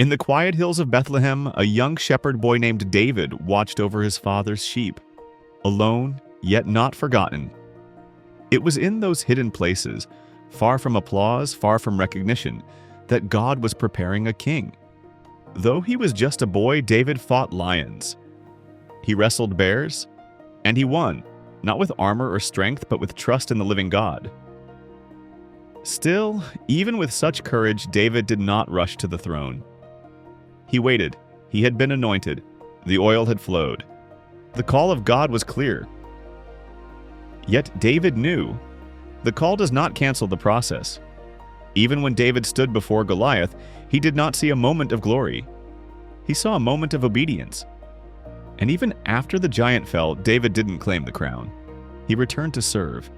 In the quiet hills of Bethlehem, a young shepherd boy named David watched over his father's sheep, alone yet not forgotten. It was in those hidden places, far from applause, far from recognition, that God was preparing a king. Though he was just a boy, David fought lions. He wrestled bears, and he won, not with armor or strength, but with trust in the living God. Still, even with such courage, David did not rush to the throne. He waited. He had been anointed. The oil had flowed. The call of God was clear. Yet David knew the call does not cancel the process. Even when David stood before Goliath, he did not see a moment of glory. He saw a moment of obedience. And even after the giant fell, David didn't claim the crown. He returned to serve.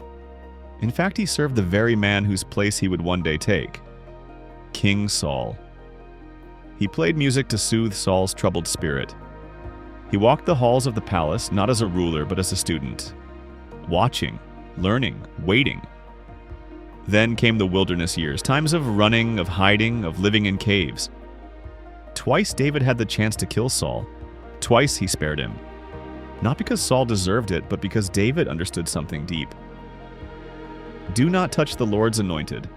In fact, he served the very man whose place he would one day take, King Saul. He played music to soothe Saul's troubled spirit. He walked the halls of the palace not as a ruler but as a student, watching, learning, waiting. Then came the wilderness years, times of running, of hiding, of living in caves. Twice David had the chance to kill Saul. Twice he spared him. Not because Saul deserved it, but because David understood something deep. Do not touch the Lord's anointed.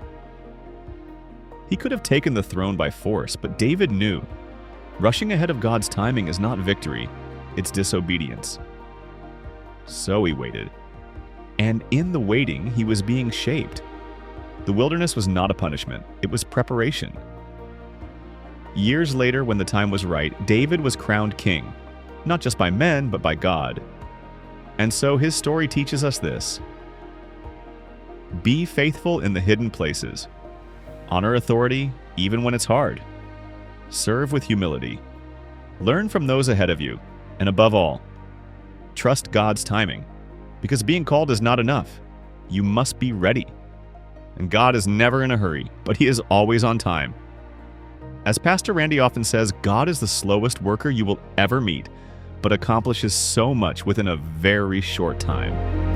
He could have taken the throne by force, but David knew. Rushing ahead of God's timing is not victory, it's disobedience. So he waited. And in the waiting, he was being shaped. The wilderness was not a punishment, it was preparation. Years later, when the time was right, David was crowned king, not just by men, but by God. And so his story teaches us this. Be faithful in the hidden places. Honor authority, even when it's hard. Serve with humility. Learn from those ahead of you. And above all, trust God's timing. Because being called is not enough. You must be ready. And God is never in a hurry, but He is always on time. As Pastor Randy often says, God is the slowest worker you will ever meet, but accomplishes so much within a very short time.